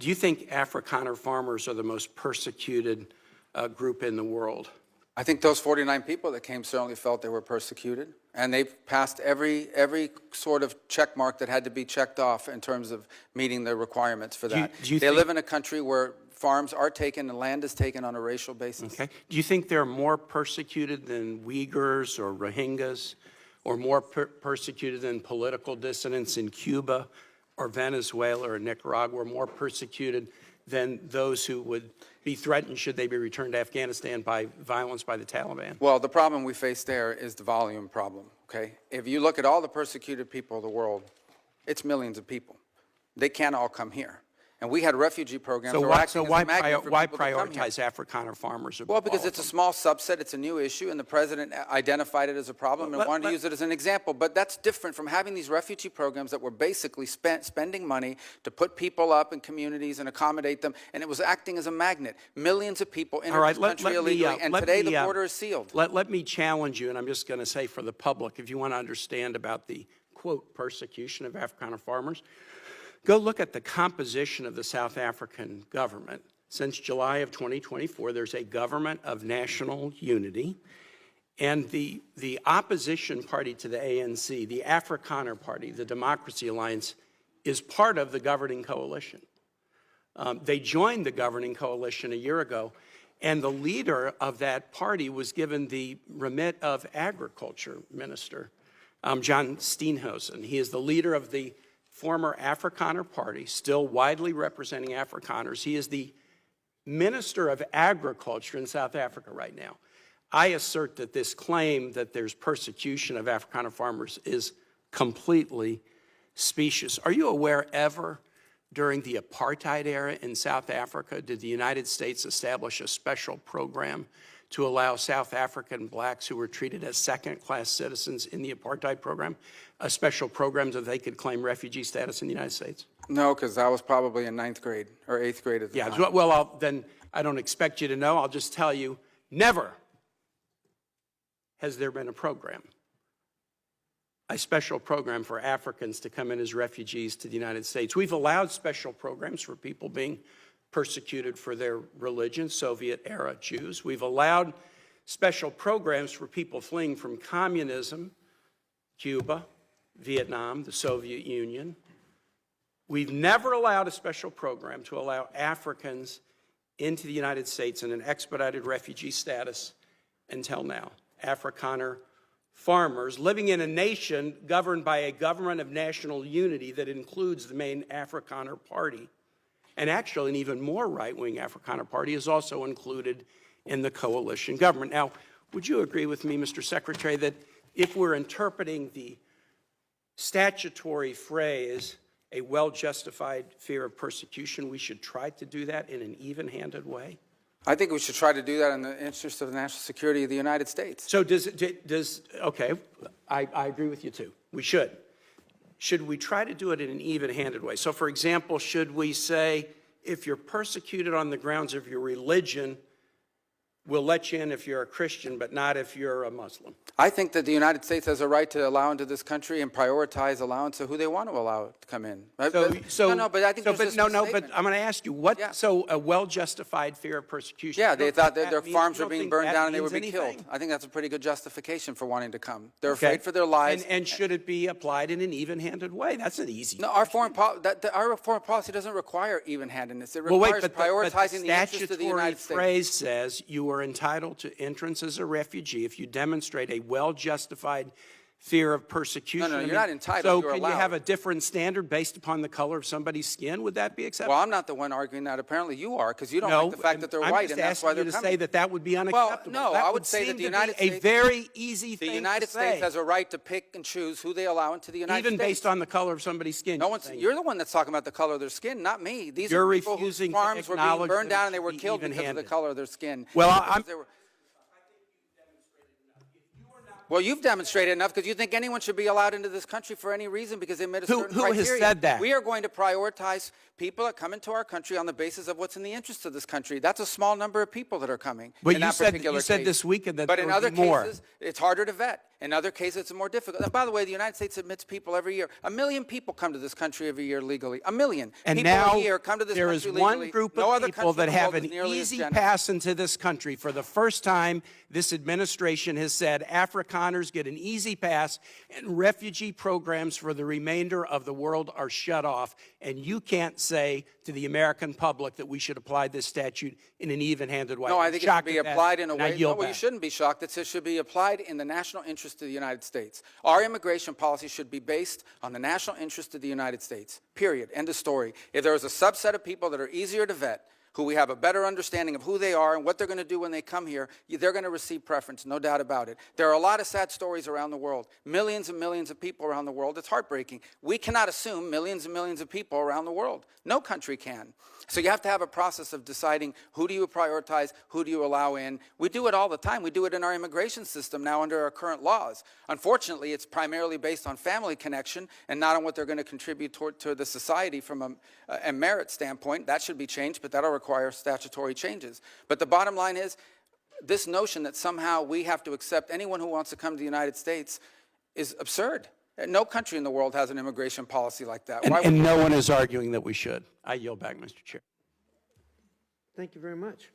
Do you think Afrikaner farmers are the most persecuted group in the world? I think those 49 people that came certainly felt they were persecuted, and they passed every sort of check mark that had to be checked off in terms of meeting the requirements for that. They live in a country where farms are taken and land is taken on a racial basis. Okay. Do you think they're more persecuted than Uyghurs or Rohingyas, or more persecuted than political dissidents in Cuba or Venezuela or Nicaragua, or more persecuted than those who would be threatened should they be returned to Afghanistan by violence by the Taliban? Well, the problem we face there is the volume problem, okay? If you look at all the persecuted people of the world, it's millions of people. They can't all come here. And we had refugee programs. So why prioritize Afrikaner farmers? Well, because it's a small subset, it's a new issue, and the president identified it as a problem and wanted to use it as an example. But that's different from having these refugee programs that were basically spending money to put people up in communities and accommodate them, and it was acting as a magnet. Millions of people entered this country illegally, and today the border is sealed. Let me challenge you, and I'm just going to say for the public, if you want to understand about the, quote, persecution of Afrikaner farmers, go look at the composition of the South African government. Since July of 2024, there's a government of national unity, and the opposition party to the ANC, the Afrikaner Party, the Democracy Alliance, is part of the governing coalition. They joined the governing coalition a year ago, and the leader of that party was given the remit of Agriculture Minister, John Steenhuisen. He is the leader of the former Afrikaner Party, still widely representing Afrikaners. He is the Minister of Agriculture in South Africa right now. I assert that this claim that there's persecution of Afrikaner farmers is completely specious. Are you aware ever during the apartheid era in South Africa did the United States establish a special program to allow South African blacks who were treated as second-class citizens in the apartheid program, a special program so they could claim refugee status in the United States? No, because I was probably in 9th grade or 8th grade at the time. Yeah, well, then I don't expect you to know. I'll just tell you, never has there been a program, a special program for Africans to come in as refugees to the United States. We've allowed special programs for people being persecuted for their religion, Soviet-era Jews. We've allowed special programs for people fleeing from communism, Cuba, Vietnam, the Soviet Union. We've never allowed a special program to allow Africans into the United States in an expedited refugee status until now. Afrikaner farmers living in a nation governed by a government of national unity that includes the main Afrikaner Party. And actually, an even more right-wing Afrikaner Party is also included in the coalition government. Now, would you agree with me, Mr. Secretary, that if we're interpreting the statutory phrase, a well-justified fear of persecution, we should try to do that in an even-handed way? I think we should try to do that in the interest of the national security of the United States. So okay, I agree with you too. We should. Should we try to do it in an even-handed way? So, for example, should we say, if you're persecuted on the grounds of your religion, we'll let you in if you're a Christian, but not if you're a Muslim? I think that the United States has a right to allow into this country and prioritize allowance of who they want to allow to come in. But I think but I'm going to ask you, so a well-justified fear of persecution? Yeah, they thought that their farms were being burned down and they would be killed. I think that's a pretty good justification for wanting to come. They're afraid for their lives. And should it be applied in an even-handed way? That's an easy No, our foreign policy doesn't require even-handedness. It requires prioritizing the interest of the United States. The statutory phrase says you are entitled to entrance as a refugee if you demonstrate a well-justified fear of persecution. No, you're not entitled. So can you have a different standard based upon the color of somebody's skin? Would that be acceptable? Well, I'm not the one arguing that. Apparently you are, because you don't like the fact that they're white, and that's why they're coming. I'm just asking you to say that would be unacceptable. Well, no, I would say that the United States, a very easy thing to say. The United States has a right to pick and choose who they allow into the United States. Even based on the color of somebody's skin. You're the one that's talking about the color of their skin, not me. These are people whose farms were being burned down and they were killed because of the color of their skin. Well, Well, you've demonstrated enough because you think anyone should be allowed into this country for any reason because they met a certain Who criteria. has said that? We are going to prioritize people that come into our country on the basis of what's in the interest of this country. That's a small number of people that are coming. But in you that said particular this case. weekend that but there in would other be more. cases, it's harder to vet. In other cases, it's more difficult. And by the way, the United States admits people every year. 1 million people come to this country every year legally. 1 million. And people now a year come to this there country is legally. one group No of other people country that in the have world an is nearly as easy generous. pass into this country. For the first time, this administration has said Afrikaners get an easy pass and refugee programs for the remainder of the world are shut off. And you can't say to the American public that we should apply this statute in an even-handed way. No, I I'm think it should shocked be at that, applied in a and I way. yield No, well, you back. shouldn't be shocked. It should be applied in the national interest of the United States. Our immigration policy should be based on the national interest of the United States. Period. End of story. If there is a subset of people that are easier to vet, who we have a better understanding of who they are and what they're going to do when they come here, they're going to receive preference, no doubt about it. There are a lot of sad stories around the world, millions and millions of people around the world. It's heartbreaking. We cannot assume millions and millions of people around the world. No country can. So you have to have a process of deciding who do you prioritize, who do you allow in. We do it all the time. We do it in our immigration system now under our current laws. Unfortunately, it's primarily based on family connection and not on what they're going to contribute to the society from a merit standpoint. That should be changed, but that'll require statutory changes. But the bottom line is, this notion that somehow we have to accept anyone who wants to come to the United States is absurd. No country in the world has an immigration policy like that. And no one is arguing that we should. I yield back, Mr. Chair. Thank you very much.